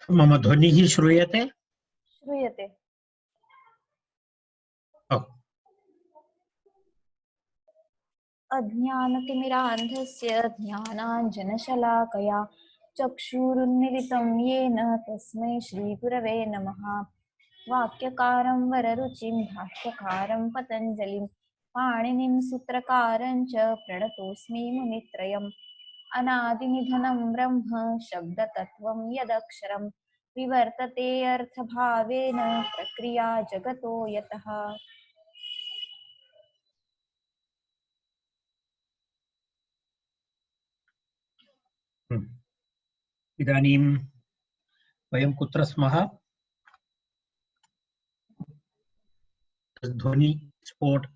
मम ध्वनिः श्रूयते? श्रूयते। अज्ञानतिमिरान्धस्य ज्ञानाञ्जनशलाकया चक्षुरुन्मिलितं येन तस्मै श्रीगुरवे नमः। वाक्यकारं वररुचिं भाष्यकारं पतञ्जलिं पाणिनिं सूत्रकारं च प्रणतोऽस्मि मुनित्रयम्। अनादिनिधनं ब्रह्म शब्दतत्त्वं यदक्षरं विवर्तते अर्थभावेन प्रक्रिया जगतो यतः। इदानीं वयं कुत्र स्मः? ध्वनि स्फोट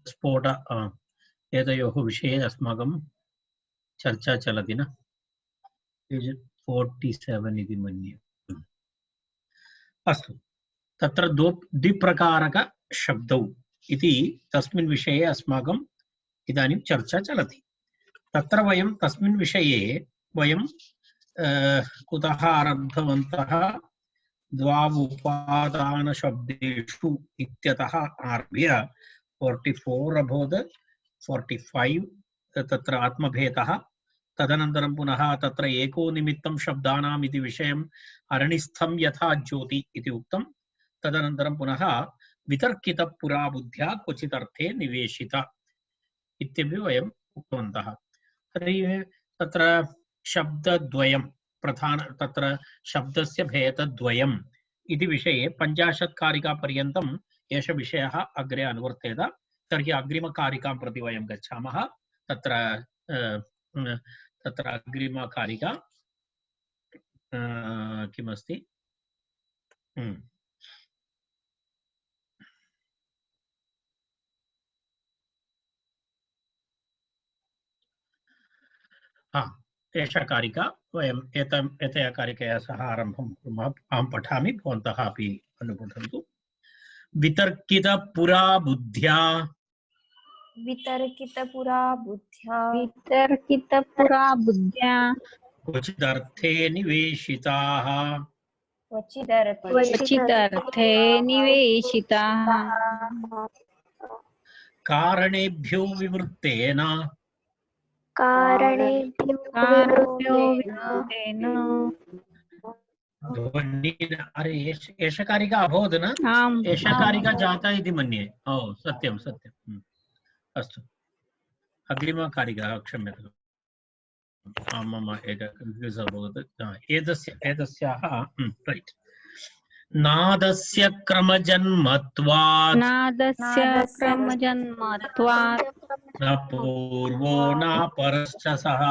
एतयोः विषये अस्माकं चर्चा चलति न? 47 इति मन्ये। अस्तु, तत्र द्विप्रकारकशब्दौ इति तस्मिन् विषये अस्माकम् इदानीं चर्चा चलति। तत्र वयं तस्मिन् विषये वयं कुतः आरब्धवन्तः? द्वावुपादानशब्देषु इत्यतः आरभ्य 44 अभवत्, 45 तत्र आत्मभेदः, तदनन्तरं पुनः तत्र एको निमित्तं शब्दानाम् इति विषयम् अरणिस्थं यथा ज्योति इति उक्तं, तदनन्तरं पुनः वितर्कितपुरा बुद्ध्या क्वचिदर्थे निवेशिता इत्यपि वयम् उक्तवन्तः। तर्हि तत्र शब्दद्वयं प्रधान तत्र शब्दस्य भेदद्वयम् इति विषये 50 कारिकापर्यन्तम् एषः विषयः अग्रे अनुवर्तेत। तर्हि अग्रिमकारिकां प्रति वयं गच्छामः। तत्र अग्रिमकारिका किमस्ति? एषा कारिका वयम् एतया कारिकया सह आरम्भं कुर्मः। अहं पठामि, भवन्तः अपि अनुपठन्तु। वितर्कितपुरा बुद्ध्या क्वचिदर्थे निवेशिताः कारणेभ्यो विवृत्तेन अरे एषा कारिका अभवत् न? एषा कारिका जाता इति मन्ये। ओ सत्यं सत्यम्। अस्तु, अग्रिमकारिका क्षम्यताम्। मम कन्फ्यूस् अभवत्। एतस्याः रैट्। नादस्य क्रमजन्मत्वात् न पूर्वो न परश्च सः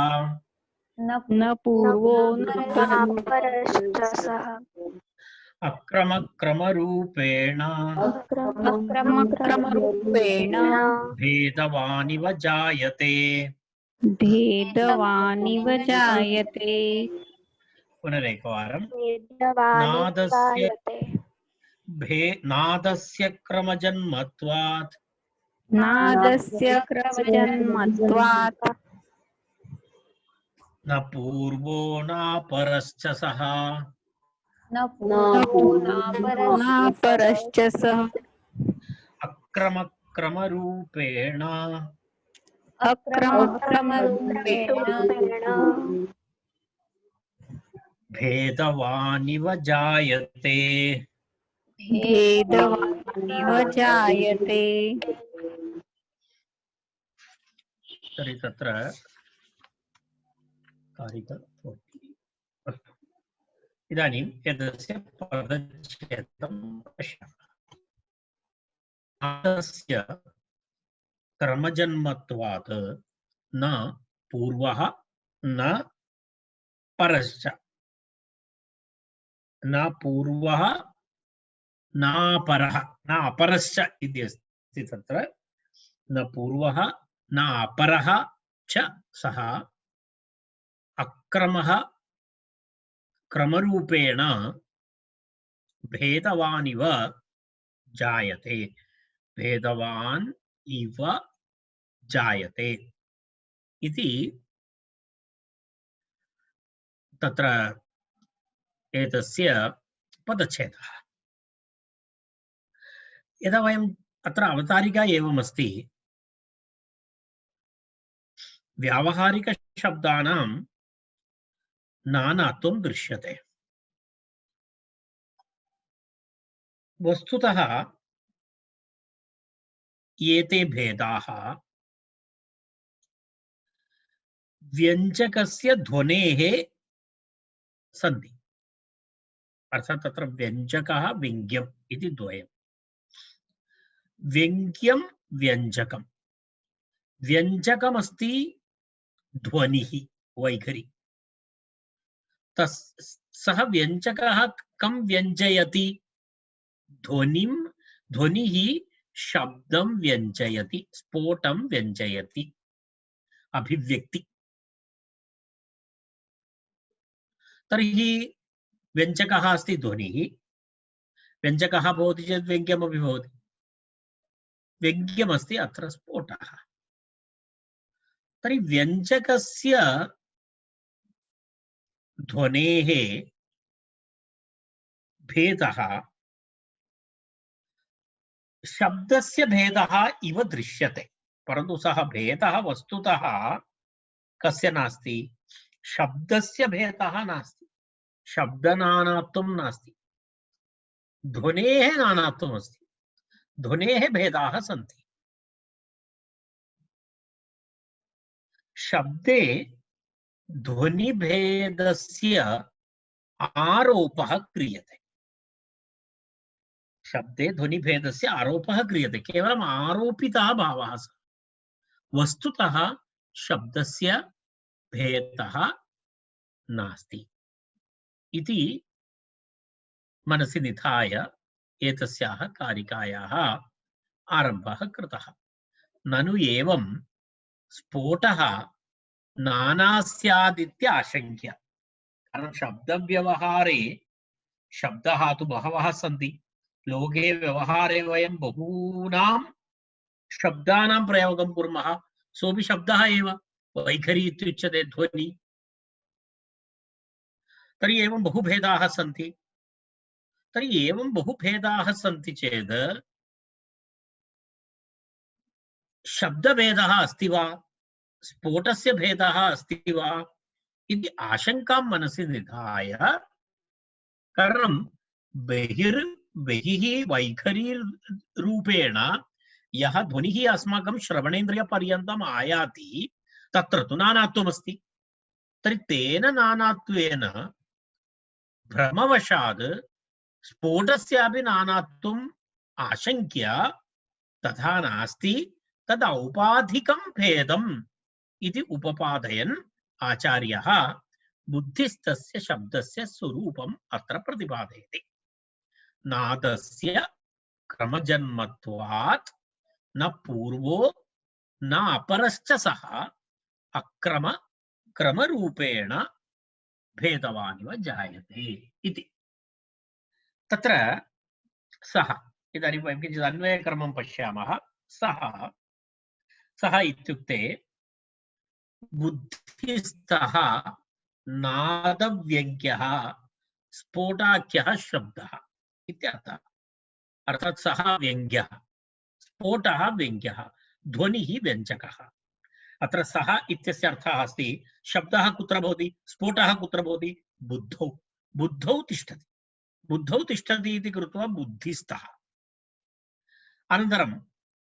अक्रमक्रमरूपेण भेदवानिव जायते। पुनरेकवारं। नादस्य क्रमजन्मत्वात् न पूर्वो न परश्च सः अक्रमक्रमरूपेण भेदवानिव जायते। तर्हि तत्र कारिका अस्तु। इदानीं एतस्य पदच्छेदं पश्यामः। नादस्य क्रमजन्मत्वात् न पूर्वः न परश्च, न पूर्वः न परः न अपरश्च इति अस्ति। तत्र न पूर्वः न अपरः च सः अक्रमः क्रमरूपेण भेदवानिव जायते। भेदवान् इव जायते इति तत्र एतस्य पदच्छेदः। यदा वयम् अत्र अवतारिका एवमस्ति, व्यावहारिकशब्दानां नानात्वं दृश्यते। वस्तुतः एते भेदाः व्यञ्जकस्य ध्वनेः सन्ति। अर्थात् तत्र व्यञ्जकः व्यङ्ग्यम् इति द्वयम्। व्यङ्ग्यं व्यञ्जकम्। व्यञ्जकमस्ति ध्वनिः, वैखरी। सः व्यञ्जकः कं व्यञ्जयति? ध्वनिं। ध्वनिः शब्दं व्यञ्जयति, स्फोटं व्यञ्जयति, अभिव्यक्ति। तर्हि व्यञ्जकः अस्ति ध्वनिः, व्यञ्जकः भवति चेत् व्यङ्ग्यमपि भवति। व्यङ्ग्यमस्ति अत्र स्फोटः। तर्हि व्यञ्जकस्य ध्वनेः भेदः शब्दस्य भेदः इव दृश्यते, परन्तु सः भेदः वस्तुतः कस्य नास्ति? शब्दस्य भेदः नास्ति, शब्दनानात्वं नास्ति, ध्वनेः नानात्वम् अस्ति। ध्वनेः भेदाः सन्ति। शब्दे ध्वनिभेदस्य आरोपः क्रियते। शब्दे ध्वनिभेदस्य आरोपः क्रियते, केवलम् आरोपितः भावः सः। वस्तुतः शब्दस्य भेदः नास्ति इति मनसि निधाय एतस्याः कारिकायाः आरम्भः कृतः। ननु एवं स्फोटः नाना स्यादित्य आशङ्क्य। कारण शब्दव्यवहारे शब्दः तु बहवः सन्ति। लोके व्यवहारे वयं बहूनां शब्दानां प्रयोगं कुर्मः। सोऽपि शब्दः एव, वैखरी इत्युच्यते, ध्वनि। तर्हि एवं बहुभेदाः सन्ति। तर्हि एवं बहुभेदाः सन्ति चेत् शब्दभेदः अस्ति वा, स्फोटस्य भेदः अस्ति वा इति आशङ्कां मनसि निधाय, कारणं बहिः वैखरीरूपेण यः ध्वनिः अस्माकं श्रवणेन्द्रियपर्यन्तम् आयाति तत्र तु नानात्वमस्ति। तर्हि तेन नानात्वेन भ्रमवशात् स्फोटस्यापि नानात्वम् आशङ्क्य तथा नास्ति, तद् औपाधिकं भेदम् इति उपपादयन् आचार्यः बुद्धिस्तस्य शब्दस्य स्वरूपम् अत्र प्रतिपादयति। नादस्य क्रमजन्मत्वात् न पूर्वो न अपरश्च सः क्रमरूपेण भेदवानिव जायते इति। तत्र सः, इदानीं वयं किञ्चित् अन्वयक्रमं पश्यामः। सः इत्युक्ते बुद्धिस्थः नादव्यङ्ग्यः स्फोटाख्यः शब्दः इत्यर्थः। अर्थात् सः व्यङ्ग्यः, स्फोटः व्यङ्ग्यः, ध्वनिः व्यञ्जकः। अत्र सः इत्यस्य अर्थः अस्ति, शब्दः कुत्र भवति, स्फोटः कुत्र भवति? बुद्धौ। बुद्धौ तिष्ठति। बुद्धौ तिष्ठति इति कृत्वा बुद्धिस्थः। अनन्तरं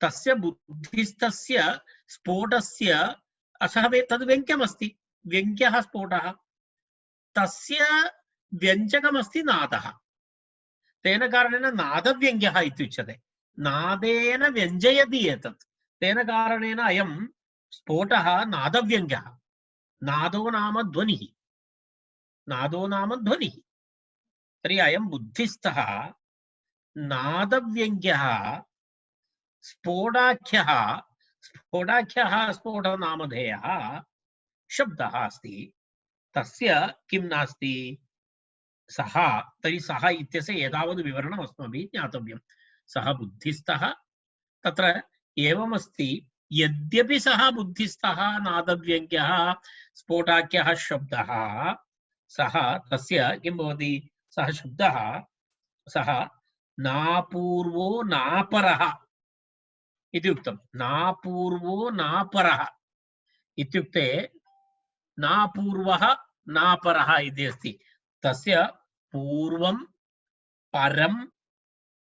तस्य बुद्धिस्थस्य स्फोटस्य तद् व्यङ्ग्यमस्ति, व्यङ्ग्यः स्फोटः। तस्य व्यञ्जकमस्ति नादः। तेन कारणेन नादव्यङ्ग्यः इत्युच्यते। नादेन व्यञ्जयति एतत्, तेन कारणेन अयं स्फोटः नादव्यङ्ग्यः। नादो नाम ध्वनिः, नादो नाम ध्वनिः। तर्हि अयं बुद्धिस्थः नादव्यङ्ग्यः स्फोटाख्यः स्फोटनामधेयः शब्दः अस्ति। तस्य किं नास्ति? सः। तर्हि सः इत्यस्य एतावद् विवरणम् अस्माभिः ज्ञातव्यं। सः बुद्धिस्थः। तत्र एवमस्ति, यद्यपि सः बुद्धिस्थः नादव्यङ्ग्यः स्फोटाख्यः शब्दः, सः तस्य किं भवति? सः शब्दः सः नापूर्वो नापरः इति उक्तं। नापूर्वो नापरः इत्युक्ते नापूर्वः नापरः इति अस्ति। तस्य पूर्वं परम्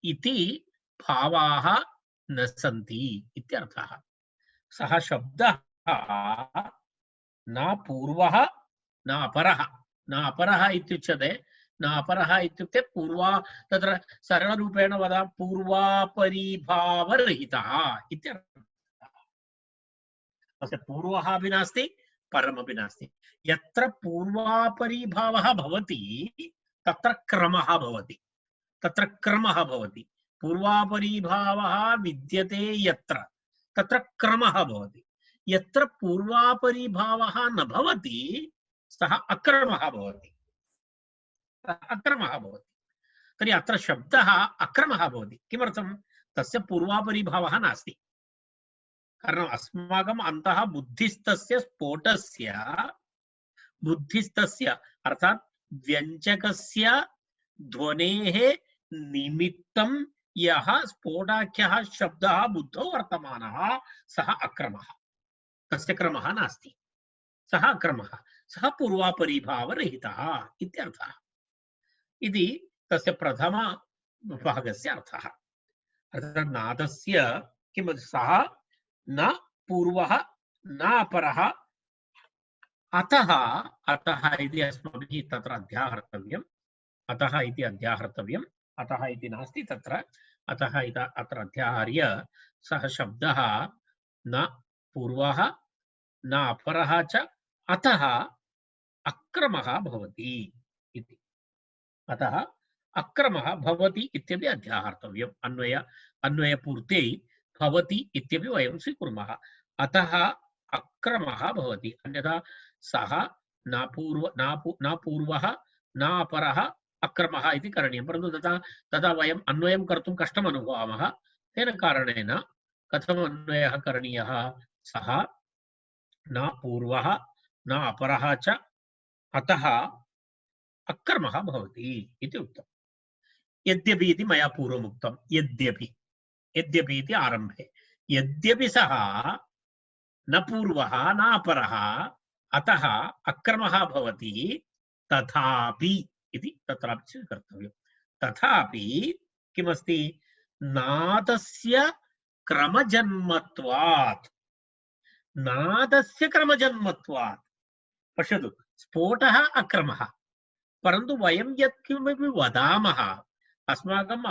इति भावाः न सन्ति इत्यर्थः। सः शब्दः न पूर्वः न अपरः। न अपरः इत्युच्यते, न अपरः इत्युक्ते पूर्वा, तत्र सरलरूपेण वदामः पूर्वापरिभावरहितः इत्यर्थः। तस्य पूर्वः अपि नास्ति परमपि नास्ति। यत्र पूर्वापरिभावः भवति तत्र क्रमः भवति, तत्र क्रमः भवति। पूर्वापरिभावः विद्यते यत्र तत्र क्रमः भवति। यत्र पूर्वापरिभावः न भवति सः अक्रमः भवति, अक्रमः भवति। तर्हि अत्र शब्दः अक्रमः भवति। किमर्थं? तस्य पूर्वापरिभावः नास्ति। कारणम् अस्माकम् अन्तः बुद्धिस्तस्य बुद्धिस्तस्य अर्थात् व्यञ्जकस्य ध्वनेः निमित्तं यः स्फोटाख्यः शब्दः बुद्धौ वर्तमानः सः अक्रमः। तस्य क्रमः नास्ति, सः अक्रमः, सः पूर्वापरिभावरहितः इत्यर्थः। इति तस्य प्रथम भागस्य अर्थः। अर्थात् नादस्य किं सः न पूर्वः न अपरः अतः, अतः इति अस्माभिः तत्र अध्याहर्तव्यम्। अतः इति अध्याहर्तव्यम्, अतः इति नास्ति तत्र। अतः अत्र अध्याहार्य सः शब्दः न पूर्वः न अपरः च अतः अक्रमः भवति इति। अतः अक्रमः भवति इत्यपि अध्याहर्तव्यम्। अन्वयपूर्त्यै भवति इत्यपि वयं स्वीकुर्मः। अतः अक्रमः भवति, अन्यथा सः न पूर्वः न अपरः अक्रमः इति करणीयं। परन्तु तदा वयम् अन्वयं कर्तुं कष्टम् अनुभवामः। तेन कारणेन कथम् अन्वयः करणीयः? सः न पूर्वः न अपरः च अतः अक्रमः भवति इति उक्तम्। यद्यपि इति मया पूर्वम् उक्तं। यद्यपि इति आरम्भे यद्यपि सः न पूर्वः न अपरः अतः अक्रमः भवति तथापि इति तत्रापि स्वीकर्तव्यम्। तथापि किमस्ति? नादस्य क्रमजन्मत्वात्, नादस्य क्रमजन्मत्वात्। पश्यतु, स्फोटः अक्रमः, परन्तु वयं यत्किमपि वदामः अस्माकम्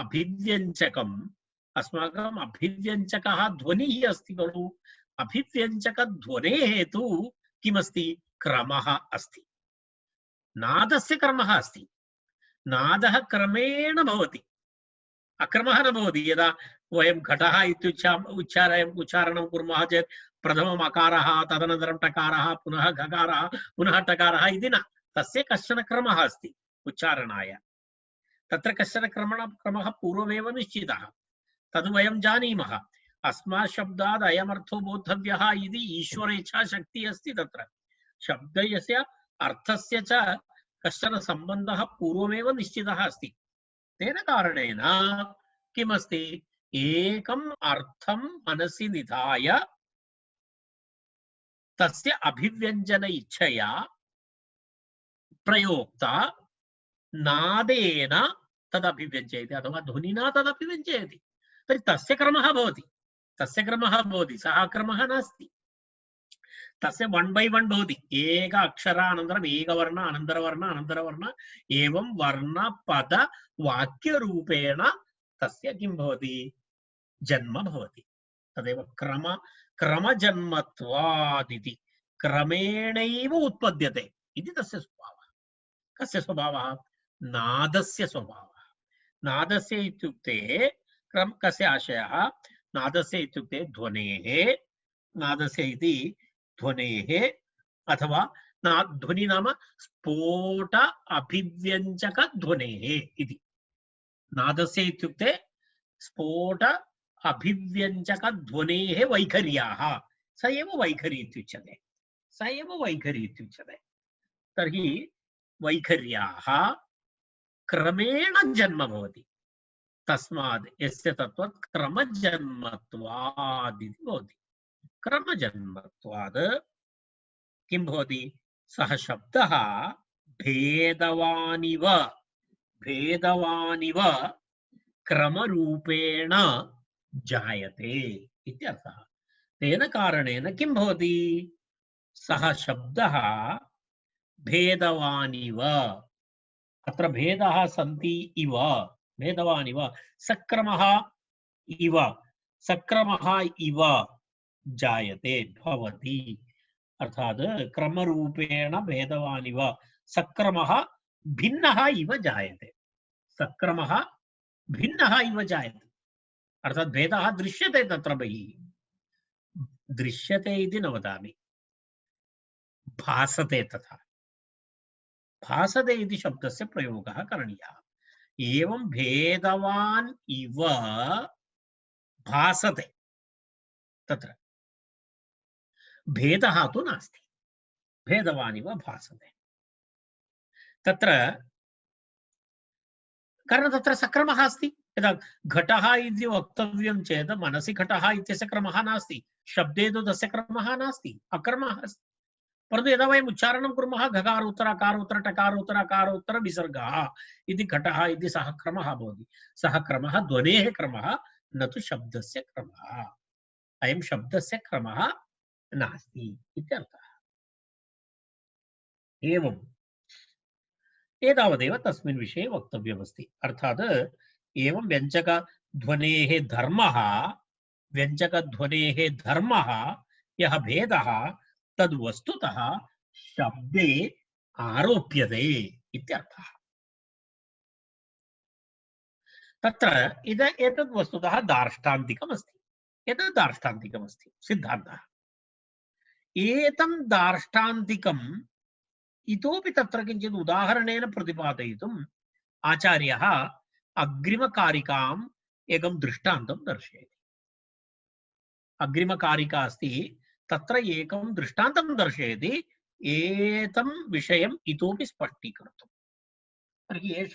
अभिव्यञ्जकः ध्वनिः अस्ति खलु। अभिव्यञ्जकध्वनेः तु किमस्ति? क्रमः अस्ति। नादस्य क्रमः अस्ति। नादः क्रमेण भवति, अक्रमः न भवति। यदा वयं घटः उच्चारणं कुर्मः चेत् प्रथमम् अकारः, तदनन्तरं टकारः, पुनः घकारः, पुनः टकारः इति न। तस्य कश्चन क्रमः अस्ति उच्चारणाय। तत्र कश्चन क्रमः पूर्वमेव निश्चितः, तद् वयं जानीमः। अस्मात् शब्दात् अयमर्थो बोद्धव्यः इति ईश्वरेच्छाशक्तिः अस्ति। तत्र शब्दस्य अर्थस्य च कश्चन सम्बन्धः पूर्वमेव निश्चितः अस्ति। तेन कारणेन किमस्ति? एकम् अर्थं मनसि निधाय तस्य अभिव्यञ्जन इच्छया प्रयोक्ता नादेन तदभिव्यञ्जयति अथवा ध्वनिना तदभिव्यञ्जयति। तर्हि तस्य क्रमः भवति, सः क्रमः नास्ति। तस्य 1 by 1 भवति। एक अक्षरानन्तरम् एकवर्ण अनन्तरवर्ण अनन्तरवर्ण एवं वर्णपद वाक्यरूपेण तस्य किं भवति? जन्म भवति। तदेव क्रमजन्मत्वादिति, क्रमेणैव उत्पद्यते इति तस्य स्वभावः। कस्य स्वभावः? नादस्य स्वभावः। नादस्य इत्युक्ते कस्य आशयः? नादस्य इत्युक्ते ध्वनेः, नादस्य इति ध्वनेः अथवा ध्वनि नाम स्फोट अभिव्यञ्जक ध्वनेः इति। नादस्य इत्युक्ते स्फोट अभिव्यञ्जक ध्वनेः वैखर्याः, स एव वैखरी इत्युच्यते, स एव वैखरी इत्युच्यते। तर्हि वैखर्याः क्रमेण जन्म भवति। तस्माद् यस्य तत्त्वात् क्रमजन्मत्वाद् इति भवति। क्रमजन्मत्वाद् किं भवति? सः शब्दः भेदवानिव क्रमरूपेण जायते इत्यर्थः। तेन कारणेन किं भवति? सः शब्दः भेदवानिव, अत्र भेदः सन्ति इव, भेदवानिव, सक्रमः इव जायते भवति। अर्थात् क्रमरूपेण भेदवानिव सक्रमः भिन्नः इव जायते, सक्रमः भिन्नः इव जायते। अर्थात् भेदः दृश्यते, तत्र बहिः दृश्यते इति न वदामि, भासते, तथा भासते इति शब्दस्य प्रयोगः करणीयः। एवं भेदवान् इव भासते, तत्र भेदः तु नास्ति, भेदवान् इव भासते। तत्र कारण तत्र सक्रमः अस्ति। यदा घटः इति वक्तव्यं चेत् मनसि घटः इत्यस्य क्रमः नास्ति, शब्दे तु तस्य क्रमः नास्ति, अक्रमः अस्ति। परन्तु यदा वयम् उच्चारणं कुर्मः घकार उत्तर अकार उत्तर टकार उत्तर अकार उत्तर विसर्गः इति घटः इति सः क्रमः भवति। सः क्रमः ध्वनेः क्रमः, न तु शब्दस्य क्रमः। अयं शब्दस्य क्रमः नास्ति इत्यर्थः। एवम् एतावदेव तस्मिन् विषये वक्तव्यमस्ति। अर्थात् एवं व्यञ्जकध्वनेः धर्मः यः भेदः तद् वस्तुतः शब्दे आरोप्यते इत्यर्थः। तत्र एतद् वस्तुतः दार्ष्टान्तिकमस्ति, एतद् दार्ष्टान्तिकमस्ति सिद्धान्तः। एतं दार्ष्टान्तिकम् इतोपि तत्र किञ्चित् उदाहरणेन प्रतिपादयितुम् आचार्यः अग्रिमकारिकाम् एकं दृष्टान्तं दर्शयति। अग्रिमकारिका अस्ति, तत्र एकं दृष्टान्तं दर्शयति एतं विषयम् इतोपि स्पष्टीकर्तुम्। तर्हि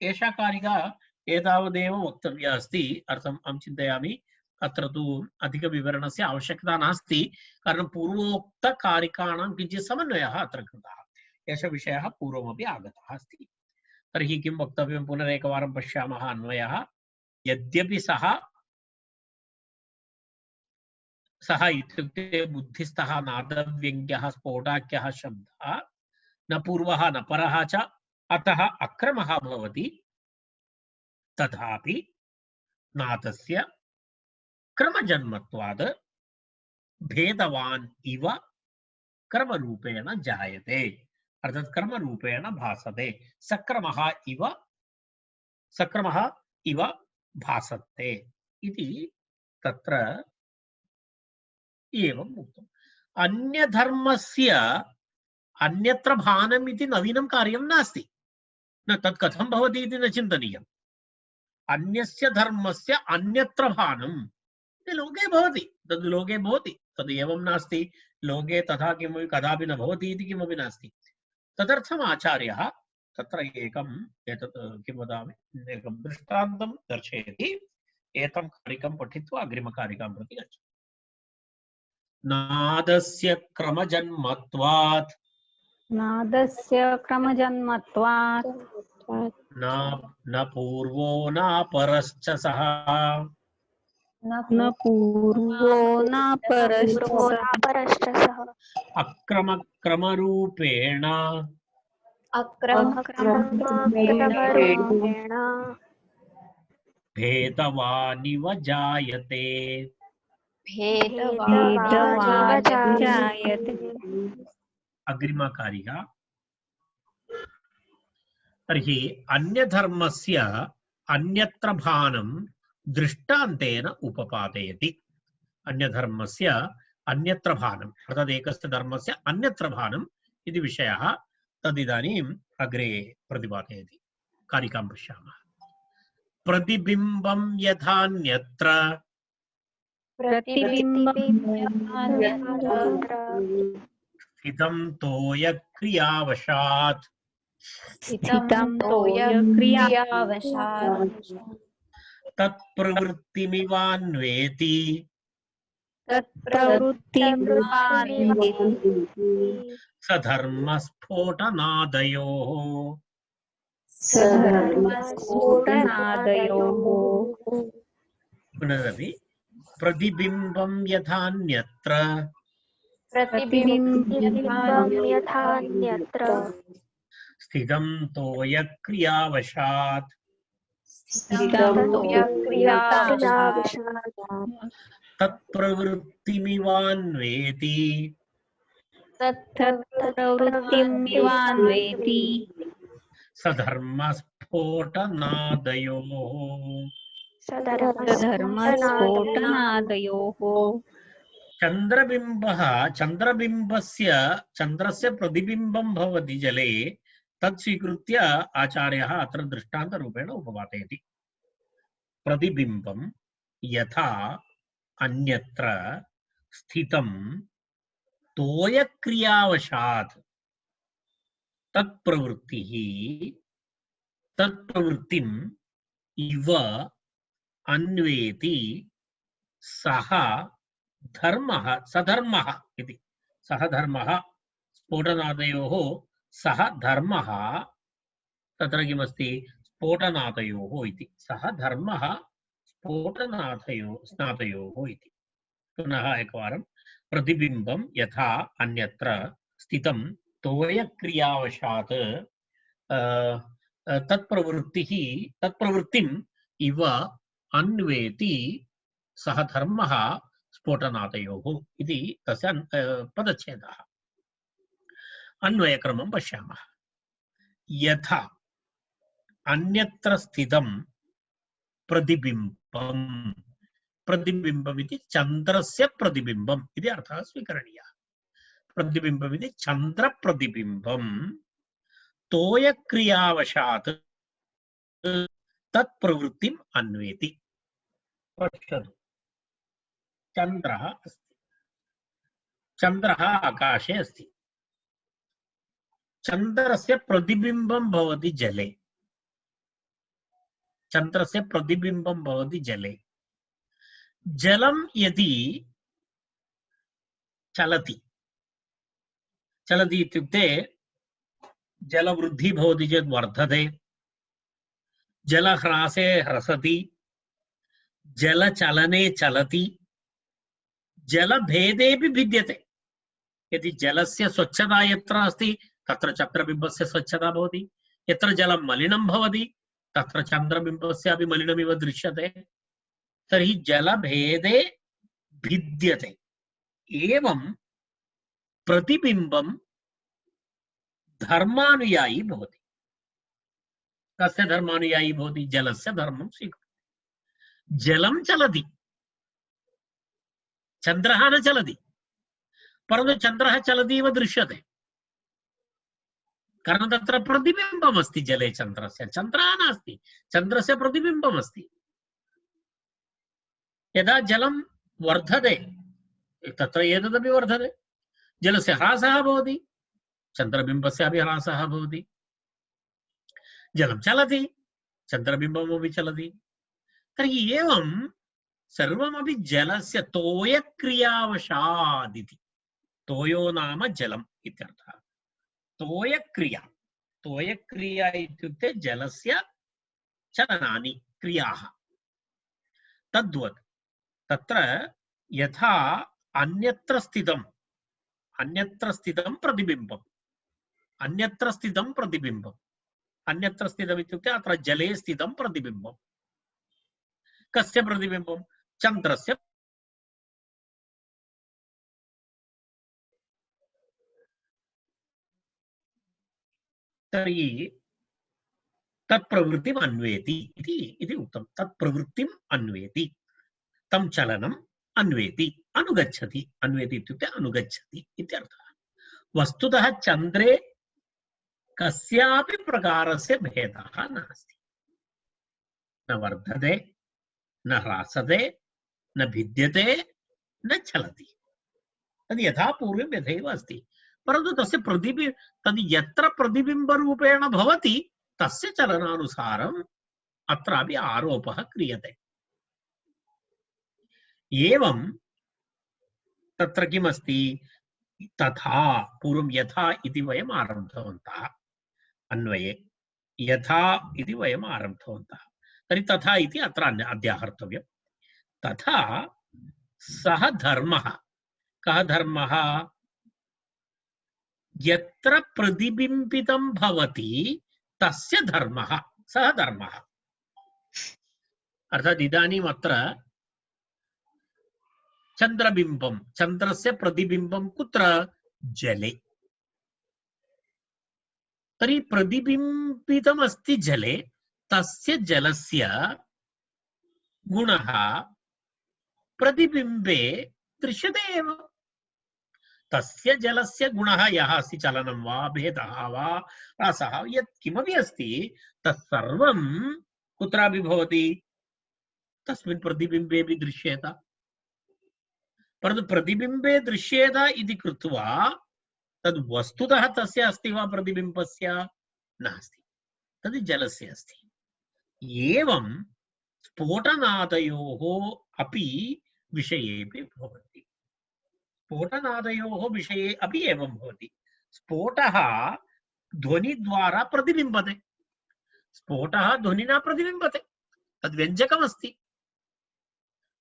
एषा कारिका एतावदेव वक्तव्या अस्ति। अर्थम् अहं चिन्तयामि अत्र तु अधिकविवरणस्य आवश्यकता नास्ति, कारणं पूर्वोक्तकारिकाणां किञ्चित् समन्वयः अत्र कृतः। एषः विषयः पूर्वमपि आगतः अस्ति। तर्हि किं वक्तव्यं पुनरेकवारं पश्यामः। अन्वयः यद्यपि सः इत्युक्ते बुद्धिस्थः नादव्यङ्ग्यः स्फोटाख्यः शब्दः न पूर्वः न परः च अतः अक्रमः भवति, तथापि नादस्य क्रमजन्मत्वात् भेदवान् इव क्रमरूपेण जायते, अर्थात् क्रमरूपेण भासते, सक्रमः इव भासते इति तत्र एवम् उक्तम्। अन्यधर्मस्य अन्यत्र भानम् इति नवीनं कार्यं नास्ति, न तत् कथं भवति इति न चिन्तनीयम्। अन्यस्य धर्मस्य अन्यत्र भानम् इति लोके भवति, तद् लोके भवति, तद् एवं नास्ति लोके तथा किमपि कदापि न भवति इति किमपि नास्ति। तदर्थम् आचार्यः तत्र एकं दृष्टान्तं दर्शयति। एतं कारिकं पठित्वा अग्रिमकारिकां प्रति गच्छति। नादस्य क्रमजन्मत्वात् न पूर्वो न परश्च सः अक्रमक्रमरूपेण भेदवानिव जायते। अग्रिमकारिका। तर्हि अन्यधर्मस्य अन्यत्र भानं दृष्टान्तेन उपपादयति। अन्यधर्मस्य अन्यत्र भानम् अर्थात् एकस्य धर्मस्य अन्यत्र भानम् इति विषयः तदिदानीम् अग्रे प्रतिपादयति। कारिकां पश्यामः। प्रतिबिम्बं यथान्यत्र स्थितं तोयक्रियावशात् तत्प्रवृत्तिमिवान्वेति सधर्मस्फोटनादयोः पुनरपि प्रतिबिम्बं यथान्यत्र स्थितं तोयक्रियावशात् तत्प्रवृत्तिमिवान्वेति सधर्मस्फोटनादयोः चंद्रबिंबः चंद्रस्य प्रतिबिंबं भवति जले तत् स्वीकृत्य आचार्यः अत्र दृष्टान्तरूपेण उपपादयति। प्रतिबिंबं यथा अन्यत्र स्थितं तोयक्रियावशात् तत्प्रवृत्तिम् इव अन्वेति सः धर्मः सधर्मः इति। सः धर्मः स्फोटनादयोः सः धर्मः तत्र किमस्ति स्फोटनादयोः इति। सः धर्मः स्नातयोः इति। पुनः एकवारं प्रतिबिम्बं यथा अन्यत्र स्थितं तोयक्रियावशात् तत्प्रवृत्तिम् इव अन्वेति सः धर्मः स्फोटनादयोः इति तस्य पदच्छेदः। अन्वयक्रमं पश्यामः। यथा अन्यत्र स्थितं प्रतिबिम्बम् इति चन्द्रस्य प्रतिबिम्बम् इति अर्थः स्वीकरणीयः। प्रतिबिम्बम् इति चन्द्रप्रतिबिम्बं तोयक्रियावशात् तत्प्रवृत्तिम् अन्वेति। पश्यतु, चन्द्रः अस्ति, चन्द्रः आकाशे अस्ति, चन्द्रस्य प्रतिबिम्बं भवति जले, चन्द्रस्य प्रतिबिम्बं भवति जले। जलं यदि चलति इत्युक्ते जलवृद्धिः भवति चेत् वर्धते, जलह्रासे ह्रसति, जलचलने चलति, जलभेदेपि भिद्यते। यदि जलस्य स्वच्छता यत्र अस्ति तत्र चन्द्रबिम्बस्य स्वच्छता भवति, यत्र जलं मलिनं भवति तत्र चन्द्रबिम्बस्यापि मलिनमिव दृश्यते। तर्हि जलभेदे भिद्यते। एवं प्रतिबिम्बं धर्मानुयायी भवति। कस्य धर्मानुयायी भवति? जलस्य धर्मं स्वीकरोति। जलं चलति, चन्द्रः न चलति, परन्तु चन्द्रः चलति इव दृश्यते, कारणं तत्र प्रतिबिम्बम् अस्ति जले चन्द्रस्य। चन्द्रः नास्ति, चन्द्रस्य प्रतिबिम्बम् अस्ति। यदा जलं वर्धते तत्र एतदपि वर्धते, जलस्य ह्रासः भवति, चन्द्रबिम्बस्यापि ह्रासः भवति। जलं चलति, चन्द्रबिम्बमपि चलति। तर्हि एवं सर्वमपि जलस्य तोयक्रियावशात् इति। तोयो नाम जलम् इत्यर्थः। तोयक्रिया इत्युक्ते जलस्य चलनानि क्रियाः। तद्वत् तत्र यथा अन्यत्र स्थितं प्रतिबिम्बम्, अन्यत्र स्थितं प्रतिबिम्बम्, अन्यत्र स्थितम् इत्युक्ते अत्र जले स्थितं प्रतिबिम्बम्। कस्य प्रतिबिम्बं? चन्द्रस्य। तर्हि तत्प्रवृत्तिम् अन्वेति इति उक्तं। तत्प्रवृत्तिम् अन्वेति, तं चलनम् अन्वेति, अनुगच्छति। अन्वेति इत्युक्ते अनुगच्छति इत्यर्थः। वस्तुतः चन्द्रे कस्यापि प्रकारस्य भेदः नास्ति। न वर्धते, न ह्रासते, न भिद्यते, न चलति। तद् यथा पूर्वं यथैव अस्ति, परन्तु तस्य तद् यत्र प्रतिबिम्बरूपेण भवति तस्य चलनानुसारम् अत्रापि आरोपः क्रियते। एवं तत्र किमस्ति तथा पूर्वं यथा इति वयम् आरब्धवन्तः अन्वये यथा इति वयम् आरब्धवन्तः तर्हि तथा इति अत्र अध्याहर्तव्यं तथा सः धर्मः कः धर्मः यत्र प्रतिबिम्बितं भवति तस्य धर्मः सः धर्मः अर्थात् इदानीम् अत्र चन्द्रबिम्बं चन्द्रस्य प्रतिबिम्बं कुत्र जले तर्हि प्रतिबिम्बितमस्ति जले तस्य जलस्य गुणः प्रतिबिम्बे दृश्यते एव तस्य जलस्य गुणः यः अस्ति चलनं वा भेदः वा रसः यत् किमपि अस्ति तत्सर्वं कुत्रापि भवति तस्मिन् प्रतिबिम्बेपि दृश्येत परन्तु प्रतिबिम्बे दृश्येत इति कृत्वा तद् वस्तुतः तस्य अस्ति वा प्रतिबिम्बस्य नास्ति तद् जलस्य अस्ति एवं स्फोटनादयोः अपि विषयेपि भवति स्फोटनादयोः विषये अपि एवं भवति स्फोटः ध्वनिद्वारा प्रतिबिम्बते स्फोटः ध्वनिना प्रतिबिम्बते तद् व्यञ्जकमस्ति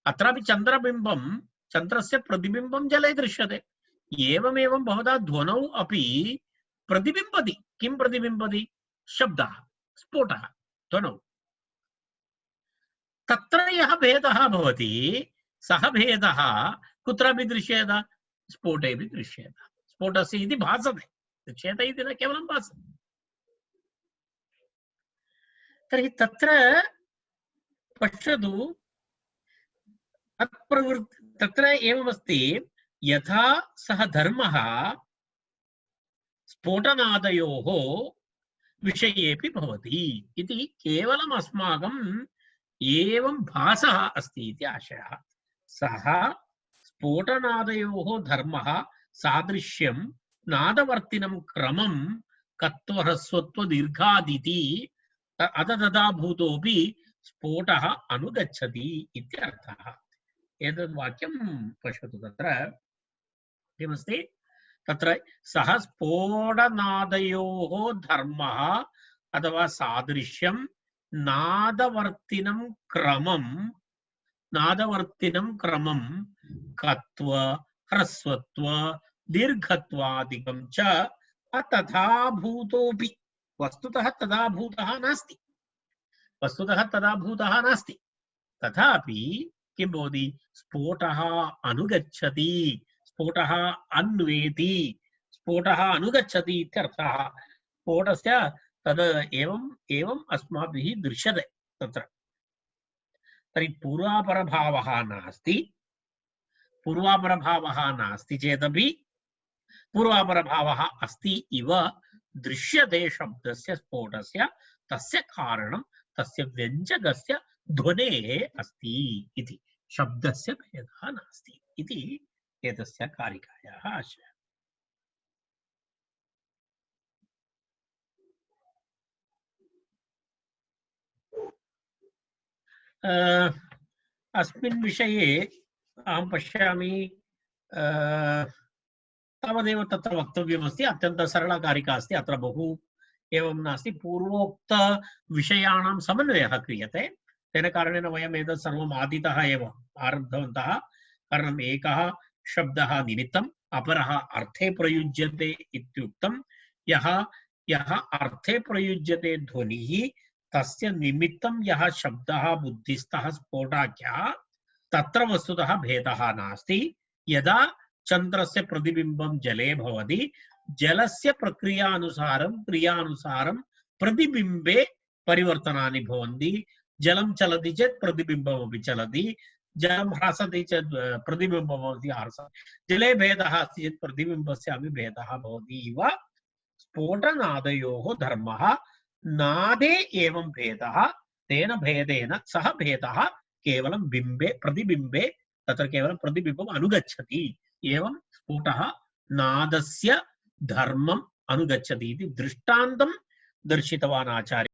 अत्रापि चन्द्रबिम्बं चन्द्रस्य प्रतिबिम्बं जले दृश्यते एवमेवं भवता ध्वनौ अपि प्रतिबिम्बति किं प्रतिबिम्बति शब्दः स्फोटः ध्वनौ तत्र यः भेदः भवति सः भेदः कुत्रापि दृश्येत स्फोटेपि दृश्येत स्फोटस्य इति भासते दृश्येत इति न केवलं भासते तर्हि तत्र पश्यतु तत्र एवमस्ति यथा सः धर्मः स्फोटनादयोः विषयेपि भवति इति केवलम् अस्माकम् एवं भासः अस्ति इति आशयः सः स्फोटनादयोः धर्मः सादृश्यं नादवर्तिनं क्रमं कत्वह्रस्वत्वदीर्घादिति अततदाभूतोऽपि स्फोटः अनुगच्छति इत्यर्थः एतद् वाक्यं पश्यतु तत्र किमस्ति तत्र सः स्फोटनादयोः धर्मः अथवा सादृश्यं नादवर्तिनं क्रमं कत्व ह्रस्वत्व दीर्घत्वादिकं च अतथाभूतोऽपि वस्तुतः तदाभूतः नास्ति तथापि किं भवति स्फोटः अनुगच्छति स्फोटः अन्वेति स्फोटः अनुगच्छति इत्यर्थः स्फोटस्य तद् एवम् अस्माभिः दृश्यते तत्र तर्हि पूर्वापरभावः नास्ति चेदपि पूर्वापरभावः अस्ति इव दृश्यते शब्दस्य स्फोटस्य तस्य कारणं तस्य व्यञ्जकस्य ध्वनेः अस्ति इति शब्दस्य भेदः नास्ति इति एतस्य कारिकायाः आशयः अस्मिन् विषये अहं पश्यामि तावदेव तत्र वक्तव्यमस्ति अत्यन्तं सरला कारिका अस्ति अत्र बहु एवं नास्ति पूर्वोक्त विषयाणां समन्वयः क्रियते तेन कारणेन वयम् एतत् सर्वम् आदितः एव आरब्धवन्तः कारणम् एकः शब्दः निमित्तम् अपरः अर्थे प्रयुज्यते इत्युक्तं यः अर्थे प्रयुज्यते ध्वनिः तस्य निमित्तं यः शब्दः बुद्धिस्थः स्फोटाख्यः तत्र वस्तुतः भेदः नास्ति यदा चन्द्रस्य प्रतिबिम्बं जले भवति जलस्य क्रियानुसारं प्रतिबिम्बे परिवर्तनानि भवन्ति जलं चलति चेत् प्रतिबिम्बमपि चलति जलं ह्रसति चेत् प्रतिबिम्बमपि ह्रसति जले भेदः अस्ति चेत् प्रतिबिम्बस्यापि भेदः भवति इव स्फोटनादयोः धर्मः नादे एवं भेदः तेन भेदेन सः भेदः केवलं प्रतिबिम्बे तत्र केवलं प्रतिबिम्बम् अनुगच्छति एवं स्फोटः नादस्य धर्मम् अनुगच्छति इति दृष्टान्तं दर्शितवान् आचार्यः।